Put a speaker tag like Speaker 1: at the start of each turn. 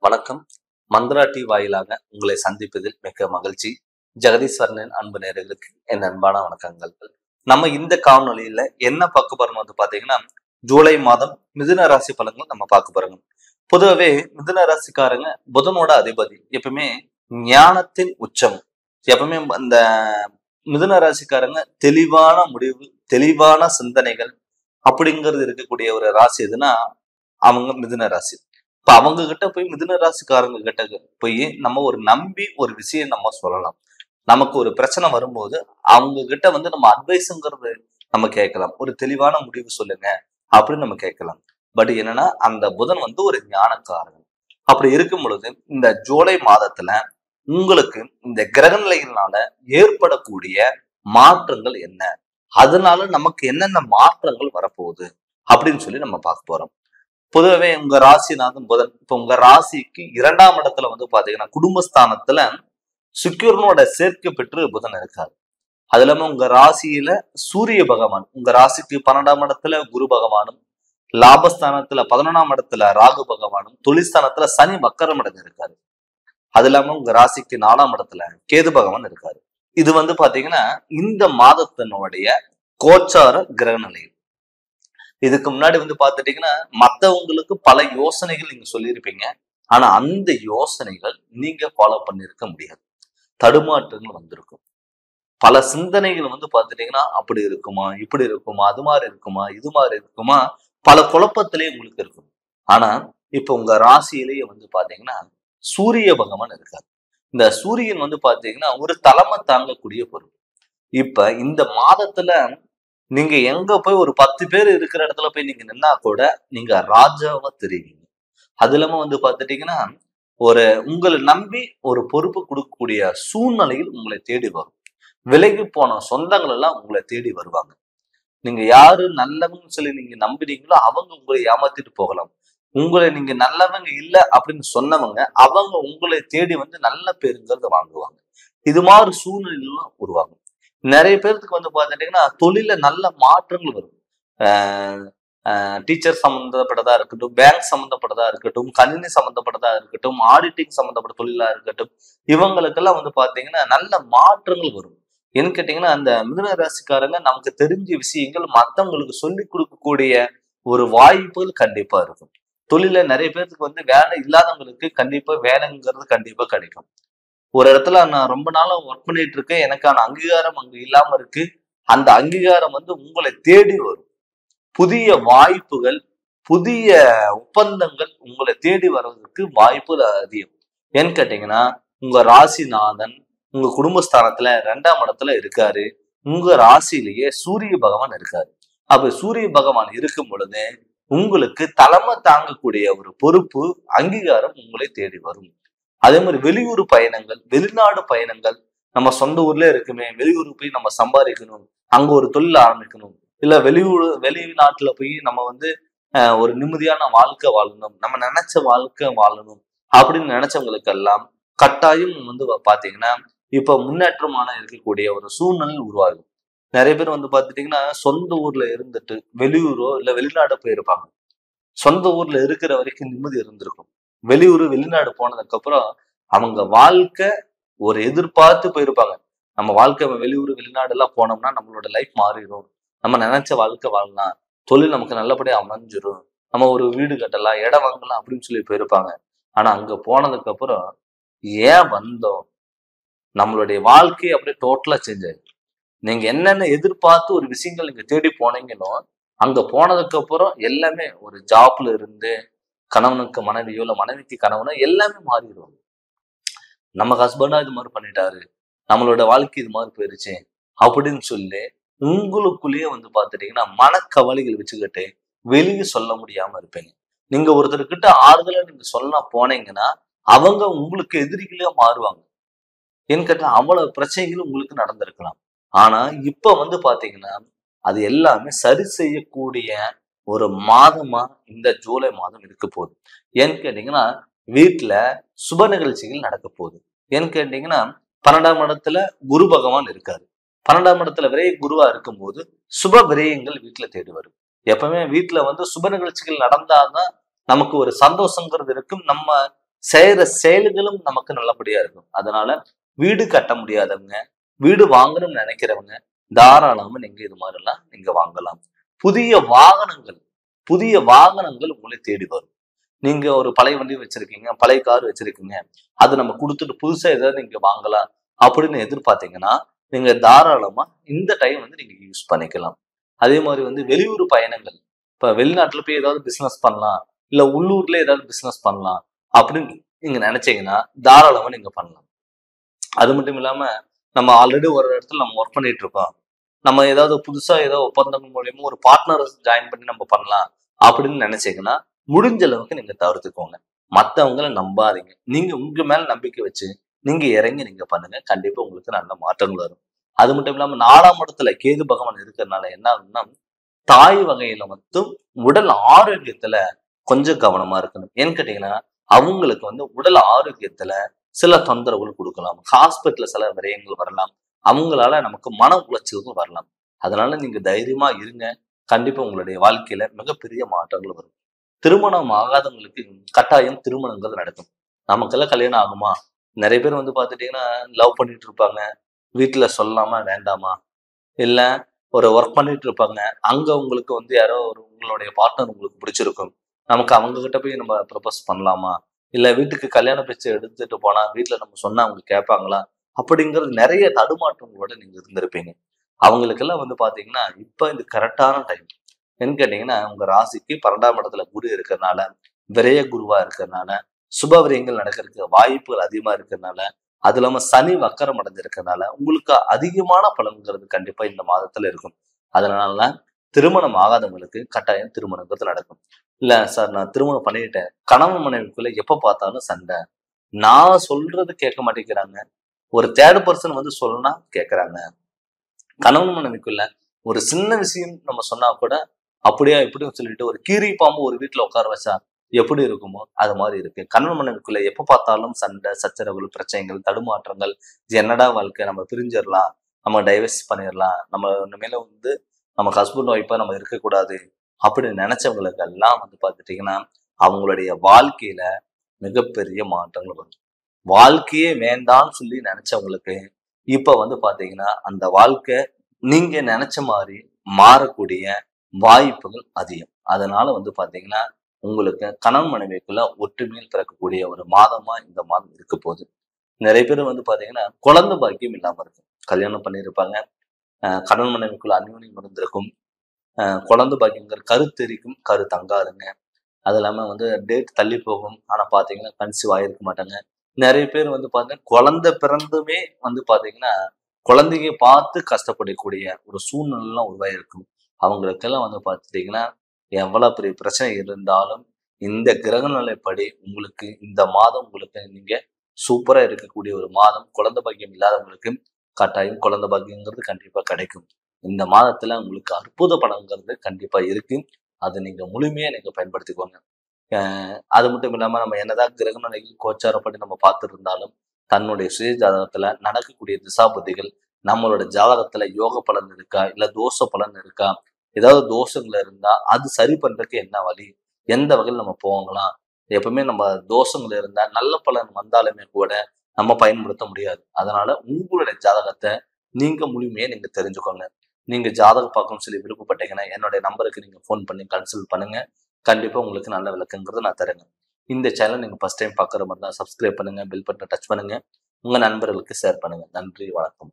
Speaker 1: வணக்கம். மந்த்ரா டி வாயிலாக உங்களை சந்திப்பதில் மிக்க மகிழ்ச்சி. ஜெகதீஸ்வரனின் அன்பு நேயர்களுக்கு என் அன்பான வணக்கங்கள். நம்ம இந்த காணொளியில என்ன பார்க்க போறோம் வந்து பாத்தீங்கன்னா, ஜூலை மாதம் மிதுன ராசி பலன்கள் நம்ம பார்க்க போறோம். பொதுவாகவே மிதுன ராசிக்காரங்க புதனோட அதிபதி, எப்பவுமே ஞானத்தின் உச்சம். எப்பவுமே இந்த மிதுன ராசிக்காரங்க தெளிவான முடிவு, தெளிவான சிந்தனைகள் அப்படிங்கிறது இருக்கக்கூடிய ஒரு ராசி எதுன்னா அவங்க மிதுன ராசி. இப்ப அவங்க கிட்ட போய் மிதுன ராசிக்காரங்க கிட்ட போய் நம்ம ஒரு நம்பி ஒரு விஷயம் நம்ம சொல்லலாம். நமக்கு ஒரு பிரச்சனை வரும்போது அவங்க கிட்ட வந்து நம்ம அட்வைஸுங்கிறது நம்ம கேட்கலாம். ஒரு தெளிவான முடிவு சொல்லுங்க அப்படின்னு நம்ம கேட்கலாம். பட் என்னன்னா அந்த புதன் வந்து ஒரு ஞானக்காரன். அப்படி இருக்கும் பொழுது இந்த ஜூலை மாதத்துல உங்களுக்கு இந்த கிரக நிலைகளால ஏற்படக்கூடிய மாற்றங்கள் என்ன, அதனால நமக்கு என்னென்ன மாற்றங்கள் வரப்போகுது அப்படின்னு சொல்லி நம்ம பார்க்க போறோம். பொதுவாகவே உங்க ராசிநாதன் புதன். இப்ப உங்க ராசிக்கு 2ஆம் இடத்துல வந்து பாத்தீங்கன்னா குடும்பஸ்தானத்துல சுக்கிரனோட சேர்க்கை பெற்று புதன் இருக்காரு. அது இல்லாம உங்க ராசியில சூரிய பகவான், உங்க ராசிக்கு 12ஆம் இடத்துல குரு பகவானும், லாபஸ்தானத்துல 11ஆம் இடத்துல ராகு பகவானும், தொழில்ஸ்தானத்துல சனி வக்கரம் அடைஞ்சு இருக்காரு. அது இல்லாம உங்க ராசிக்கு 4ஆம் இடத்துல கேது பகவான் இருக்காரு. இது வந்து பாத்தீங்கன்னா இந்த மாதத்தினுடைய கோச்சார கிரக நிலை. இதுக்கு முன்னாடி வந்து பாத்துட்டீங்கன்னா மத்தவங்களுக்கு பல யோசனைகள் நீங்க சொல்லியிருப்பீங்க. ஆனா அந்த யோசனைகள் நீங்க ஃபாலோ பண்ணிருக்க முடியாது. தடுமாற்றங்கள் வந்திருக்கும். பல சிந்தனைகள் வந்து பாத்துட்டீங்கன்னா அப்படி இருக்குமா, இப்படி இருக்குமா, அது மாதிரி இருக்குமா, இது மாதிரி இருக்குமா, பல குழப்பத்திலேயே உங்களுக்கு இருக்கும். ஆனா இப்ப உங்க ராசியிலேயே வந்து பாத்தீங்கன்னா சூரிய பகவான் இருக்காரு. இந்த சூரியன் வந்து பாத்தீங்கன்னா ஒரு தலைமை தாங்கக்கூடிய பொருள். இப்ப இந்த மாதத்துல நீங்க எங்க போய் ஒரு 10 பேர் இருக்கிற இடத்துல போய் நீங்க நின்னா கூட நீங்க ராஜாவா தெரிவீங்க. அது இல்லாம வந்து பாத்துட்டீங்கன்னா ஒரு உங்களை நம்பி ஒரு பொறுப்பு கொடுக்கக்கூடிய சூழ்நிலையில் உங்களை தேடி வரும். விலகி போன சொந்தங்கள் எல்லாம் உங்களை தேடி வருவாங்க. நீங்க யாரு நல்லவங்கன்னு சொல்லி நீங்க நம்பினீங்களோ அவங்க உங்களை ஏமாத்திட்டு போகலாம். உங்களை நீங்க நல்லவங்க இல்ல அப்படின்னு சொன்னவங்க அவங்க உங்களை தேடி வந்து நல்ல பேருங்கிறத வாங்குவாங்க. இது மாதிரி சூழ்நிலைலாம் உருவாகும். நிறைய பேருக்கு வந்து பாத்துட்டீங்கன்னா தொழில நல்ல மாற்றங்கள் வரும். டீச்சர் சம்பந்தப்பட்டதா இருக்கட்டும், பேங்க் சம்பந்தப்பட்டதா இருக்கட்டும், கணினி சம்பந்தப்பட்டதா இருக்கட்டும், ஆடிட்டிங் சம்பந்தப்பட்ட தொழிலா இருக்கட்டும், இவங்களுக்கெல்லாம் வந்து பாத்தீங்கன்னா நல்ல மாற்றங்கள் வரும். ஏன்னு கேட்டீங்கன்னா அந்த மிதுன ராசிக்காரங்க நமக்கு தெரிஞ்ச விஷயங்கள் மத்தவங்களுக்கு சொல்லி கொடுக்கக்கூடிய ஒரு வாய்ப்புகள் கண்டிப்பா இருக்கும். தொழில நிறைய பேருக்கு வந்து வேலை இல்லாதவங்களுக்கு கண்டிப்பா வேலைங்கிறது கண்டிப்பா கிடைக்கும். ஒரு இடத்துல நான் ரொம்ப நாளா ஒர்க் பண்ணிட்டு இருக்கேன், எனக்கான அங்கீகாரம் அங்க இல்லாம இருக்கு. அந்த அங்கீகாரம் வந்து உங்களை தேடி வரும். புதிய வாய்ப்புகள், புதிய ஒப்பந்தங்கள் உங்களை தேடி வர்றதுக்கு வாய்ப்புகள் அதிகம். ஏன்னு கேட்டீங்கன்னா உங்க ராசிநாதன் உங்க குடும்பஸ்தானத்துல 2ஆம் இடத்துல இருக்காரு. உங்க ராசியிலேயே சூரிய பகவான் இருக்காரு. அப்ப சூரிய பகவான் இருக்கும் பொழுது உங்களுக்கு தலைமை தாங்கக்கூடிய ஒரு பொறுப்பு, அங்கீகாரம் உங்களை தேடி வரும். அதே மாதிரி வெளியூர் பயணங்கள், வெளிநாடு பயணங்கள், நம்ம சொந்த ஊர்ல இருக்குமே வெளியூர் போய் நம்ம சம்பாதிக்கணும், அங்க ஒரு தொழில் ஆரம்பிக்கணும், இல்ல வெளிநாட்டுல போய் நம்ம வந்து ஒரு நிம்மதியான வாழ்க்கை வாழணும், நம்ம நினைச்ச வாழ்க்கை வாழணும் அப்படின்னு நினைச்சவங்களுக்கு எல்லாம் கட்டாயம் வந்து பாத்தீங்கன்னா இப்ப முன்னேற்றமான இருக்கக்கூடிய ஒரு சூழ்நிலை உருவாகும். நிறைய பேர் வந்து பாத்துட்டீங்கன்னா சொந்த ஊர்ல இருந்துட்டு வெளியூரோ இல்ல வெளிநாடோ போயிருப்பாங்க. சொந்த ஊர்ல இருக்கிற வரைக்கும் நிம்மதி இருந்திருக்கும். வெளியூர் வெளிநாடு போனதுக்கு அப்புறம் அவங்க வாழ்க்கை ஒரு எதிர்பார்த்து போயிருப்பாங்க. நம்ம வாழ்க்கை வெளியூர் வெளிநாடு எல்லாம் போனோம்னா நம்மளோட லைஃப் மாறிடும், நம்ம நினைச்ச வாழ்க்கை வாழலாம், தொழில் நமக்கு நல்லபடியா அமைஞ்சிரும், நம்ம ஒரு வீடு கட்டலாம், இடம் வாங்கலாம் அப்படின்னு சொல்லி போயிருப்பாங்க. ஆனா அங்க போனதுக்கு அப்புறம் ஏன் வந்தோம், நம்மளுடைய வாழ்க்கையை அப்படியே டோட்டலா சேஞ்ச் ஆயிடும். நீங்க என்னென்ன எதிர்பார்த்து ஒரு விஷயங்கள் நீங்க தேடி போனீங்களோ அங்க போனதுக்கு அப்புறம் எல்லாமே ஒரு ஜாப்ல இருந்து கணவனுக்கு மனைவியோ இல்ல மனைவிக்கு கணவனோ எல்லாமே மாறிடுவாங்க. நம்ம ஹஸ்பண்டா இது மாதிரி பண்ணிட்டாரு, நம்மளோட வாழ்க்கை இது மாதிரி போயிருச்சு அப்படின்னு சொல்லி உங்களுக்குள்ளேயே வந்து பாத்துட்டீங்கன்னா மனக்கவலைகள் வச்சுக்கிட்டு வெளியே சொல்ல முடியாம இருப்பீங்க. நீங்க ஒருத்தர்கிட்ட ஆறுதலா நீங்க சொல்ல போனீங்கன்னா அவங்க உங்களுக்கு எதிரிகளே மாறுவாங்க. ஏன்னு கேட்டா அவ்வளவு பிரச்சனைகளும் உங்களுக்கு நடந்திருக்கலாம். ஆனா இப்ப வந்து பாத்தீங்கன்னா அது எல்லாமே சரி செய்யக்கூடிய ஒரு மாதமா இந்த ஜூலை மாதம் இருக்க போகுது. ஏன்னு கேட்டீங்கன்னா வீட்டுல சுப நிகழ்ச்சிகள் நடக்க போகுது. ஏன்னு கேட்டீங்கன்னா 12ஆம் இடத்துல குரு பகவான் இருக்காரு. 12ஆம் இடத்துல விரைய குருவா இருக்கும்போது சுப விரயங்கள் வீட்டுல தேடி வரும். எப்பவுமே வீட்டுல வந்து சுப நிகழ்ச்சிகள் நடந்தாதான் நமக்கு ஒரு சந்தோஷங்கிறது இருக்கும். நம்ம செய்யற செயல்களும் நமக்கு நல்லபடியா இருக்கும். அதனால வீடு கட்ட முடியாதவங்க, வீடு வாங்கணும்னு நினைக்கிறவங்க தாராளமா நீங்க இது மாதிரிலாம் நீங்க வாங்கலாம். புதிய வாகனங்கள் புதிய வாகனங்கள் உங்களை தேடி வரும். நீங்க ஒரு பழைய வண்டி வச்சிருக்கீங்க, பழைய கார் வச்சிருக்கீங்க, அது நம்ம கொடுத்துட்டு புதுசா ஏதாவது நீங்க வாங்கலாம் அப்படின்னு எதிர்பார்த்தீங்கன்னா நீங்க தாராளமா இந்த டைம் வந்து நீங்க யூஸ் பண்ணிக்கலாம். அதே மாதிரி வந்து வெளியூர் பயணங்கள், இப்ப வெளிநாட்டுல போய் ஏதாவது பிசினஸ் பண்ணலாம், இல்ல உள்ளூர்ல ஏதாவது பிசினஸ் பண்ணலாம் அப்படின்னு நீங்க நினைச்சீங்கன்னா தாராளமா நீங்க பண்ணலாம். அது மட்டும் இல்லாம நம்ம ஆல்ரெடி ஒரு இடத்துல நம்ம ஒர்க் பண்ணிட்டு இருக்கோம், நம்ம ஏதாவது புதுசா ஏதோ ஒப்பந்தங்கள் மூலியமா ஒரு பார்ட்னர் ஜாயின் பண்ணி நம்ம பண்ணலாம் அப்படின்னு நினைச்சீங்கன்னா முடிஞ்ச அளவுக்கு நீங்க தவிர்த்துக்கோங்க. மத்தவங்களை நம்பாதீங்க. நீங்க உங்க மேல நம்பிக்கை வச்சு நீங்க இறங்கி நீங்க பண்ணுங்க. கண்டிப்பா உங்களுக்கு நல்ல மாற்றங்கள் வரும். அது மட்டும் இல்லாம 4ஆம் இடத்துல கேது பகவான் இருக்கிறதுனால என்ன ஆகும்னா, தாய் வகையில மட்டும் உடல் ஆரோக்கியத்துல கொஞ்சம் கவனமா இருக்கணும். ஏன்னு கேட்டீங்கன்னா அவங்களுக்கு வந்து உடல் ஆரோக்கியத்துல சில தொந்தரவுகள் கொடுக்கலாம். ஹாஸ்பிட்டல்ல சில விரயங்கள் வரலாம். அவங்களால நமக்கு மன உளைச்சல்கள் வரலாம். அதனால நீங்க தைரியமா இருங்க. கண்டிப்பா உங்களுடைய வாழ்க்கையில மிகப்பெரிய மாற்றங்கள் வரும். திருமணம் ஆகாதவங்களுக்கு கட்டாயம் திருமணங்கள் நடக்கும். நமக்கெல்லாம் கல்யாணம் ஆகுமா? நிறைய பேர் வந்து பார்த்துட்டீங்கன்னா லவ் பண்ணிட்டு இருப்பாங்க. வீட்டுல சொல்லாம வேண்டாமா? இல்ல ஒரு ஒர்க் பண்ணிட்டு இருப்பாங்க. அங்க உங்களுக்கு வந்து யாரோ ஒரு உங்களுடைய பார்ட்னர் உங்களுக்கு பிடிச்சிருக்கும். நமக்கு அவங்க கிட்ட போய் நம்ம ப்ரப்போஸ் பண்ணலாமா? இல்ல வீட்டுக்கு கல்யாண பேச்சு எடுத்துட்டு போனா வீட்டுல நம்ம சொன்னா அவங்க கேட்பாங்களா? அப்படிங்கிறது நிறைய தடுமாற்றங்களோட நீங்க இருந்திருப்பீங்க. அவங்களுக்கெல்லாம் வந்து பாத்தீங்கன்னா இப்ப இந்த கரெக்டான டைம். என்னன்னு கேட்டீங்கன்னா உங்க ராசிக்கு 12ஆம் இடத்துல குரு இருக்கிறதுனால, விரய குருவா இருக்கிறதுனால, சுப விரயங்கள் நடக்கிறதுக்கு வாய்ப்புகள் அதிகமா இருக்கிறதுனால, அது இல்லாம சனி வக்கரம் அடைஞ்சிருக்கிறதுனால உங்களுக்கு அதிகமான பலன்கிறது கண்டிப்பா இந்த மாதத்துல இருக்கும். அதனால திருமணம் ஆகாதவங்களுக்கு கட்டாயம் திருமணங்கிறது நடக்கும். இல்ல சார் நான் திருமணம் பண்ணிட்டேன், கணவன் மனைவிக்குள்ள எப்ப பார்த்தாலும் சண்டை, நான் சொல்றது கேட்க மாட்டேங்கிறாங்க, ஒரு தேர்ட் பர்சன் வந்து சொன்னா கேட்கறாங்க, கணவன் மனைவிக்குள்ள ஒரு சின்ன விஷயம் நம்ம சொன்னா கூட அப்படியா இப்படியும் சொல்லிட்டு ஒரு கீரி பாம்பு ஒரு வீட்டுல உட்கார வச்சா எப்படி இருக்குமோ அது மாதிரி இருக்கு. கணவன் மனைவிக்குள்ள எப்ப பார்த்தாலும் சண்டை சச்சரவுகள் பிரச்சனைகள் தடுமாற்றங்கள். இது என்னடா வாழ்க்கை, நம்ம பிரிஞ்சிடலாம், நம்ம டைவர்ஸ் பண்ணிடலாம், நம்ம இனிமேல வந்து நம்ம ஹஸ்பண்ட் ஒய்ஃபா நம்ம இருக்கக்கூடாது அப்படின்னு நினைச்சவங்களுக்கு எல்லாம் வந்து பார்த்துட்டீங்கன்னா அவங்களுடைய வாழ்க்கையில மிகப்பெரிய மாற்றங்கள் வரும். வாழ்க்கையே வேண்டாம்னு சொல்லி நினைச்சவங்களுக்கு இப்ப வந்து பாத்தீங்கன்னா அந்த வாழ்க்கை நீங்க நினைச்ச மாதிரி மாறக்கூடிய வாய்ப்புகள் அதிகம். அதனால வந்து பாத்தீங்கன்னா உங்களுக்கு கணவன் மனைவிக்குள்ள ஒற்றுமையில் பிறக்கக்கூடிய ஒரு மாதமா இந்த மாதம் இருக்க போகுது. நிறைய பேர் வந்து பாத்தீங்கன்னா குழந்தை பாக்கியம் இல்லாம இருக்கு. கல்யாணம் பண்ணியிருப்பாங்க, கணவன் மனைவிக்குள்ள அந்யோன்யம் இருந்திருக்கும், குழந்தை பாக்கியங்கிற கருத்தெரிக்கும், கரு தங்காதுங்க. அது இல்லாம வந்து டேட் தள்ளி போகும். ஆனா பாத்தீங்கன்னா கன்சீவ் ஆயிருக்க மாட்டாங்க. நிறைய பேர் வந்து பாத்தீங்கன்னா குழந்தை பிறந்துமே வந்து பாத்தீங்கன்னா குழந்தைய பார்த்து கஷ்டப்படக்கூடிய ஒரு சூழ்நிலைலாம் உருவாயிருக்கும். அவங்களுக்கெல்லாம் வந்து பார்த்துட்டீங்கன்னா எவ்வளவு பெரிய பிரச்சனை இருந்தாலும் இந்த கிரக நிலைப்படி உங்களுக்கு இந்த மாதம் உங்களுக்கு நீங்க சூப்பரா இருக்கக்கூடிய ஒரு மாதம். குழந்தை பாக்கியம் இல்லாதவங்களுக்கு கட்டாயம் குழந்தை பாக்கியங்கிறது கண்டிப்பா கிடைக்கும். இந்த மாதத்துல உங்களுக்கு அற்புத பலன்கிறது கண்டிப்பா இருக்கு. அதை நீங்க முழுமையா நீங்க பயன்படுத்திக்கோங்க. அது மட்டும் இல்லாம நம்ம என்னதான் கிரக நிலைகள் கோச்சாரப்படி நம்ம பார்த்துட்டு இருந்தாலும் தன்னுடைய சுய ஜாதகத்துல நடக்கக்கூடிய திசாபுத்திகள் நம்மளோட ஜாதகத்துல யோக பலன் இருக்கா இல்ல தோஷ பலன் இருக்கா, ஏதாவது தோஷங்கள் இருந்தா அது சரி பண்றதுக்கு என்ன வழி, எந்த வகையில் நம்ம போகலாம். எப்பவுமே நம்ம தோஷங்கள் இருந்தா நல்ல பலன் வந்தாலுமே கூட நம்ம பயன்படுத்த முடியாது. அதனால உங்களுடைய ஜாதகத்தை நீங்க முழுமையா நீங்க தெரிஞ்சுக்கோங்க. நீங்க ஜாதகம் பார்க்கணும்னு சொல்லி விருப்பப்பட்டீங்கன்னா என்னுடைய நம்பருக்கு நீங்க ஃபோன் பண்ணி கன்சல்ட் பண்ணுங்க. கண்டிப்பா உங்களுக்கு நல்ல விளக்கங்கிறது நான் தரேங்க. இந்த சேனல் நீங்க ஃபர்ஸ்ட் டைம் பார்க்குற மாதிரி தான் சப்ஸ்கிரைப் பண்ணுங்க, பெல் பட்டனை டச் பண்ணுங்க, உங்க நண்பர்களுக்கு ஷேர் பண்ணுங்க. நன்றி, வணக்கம்.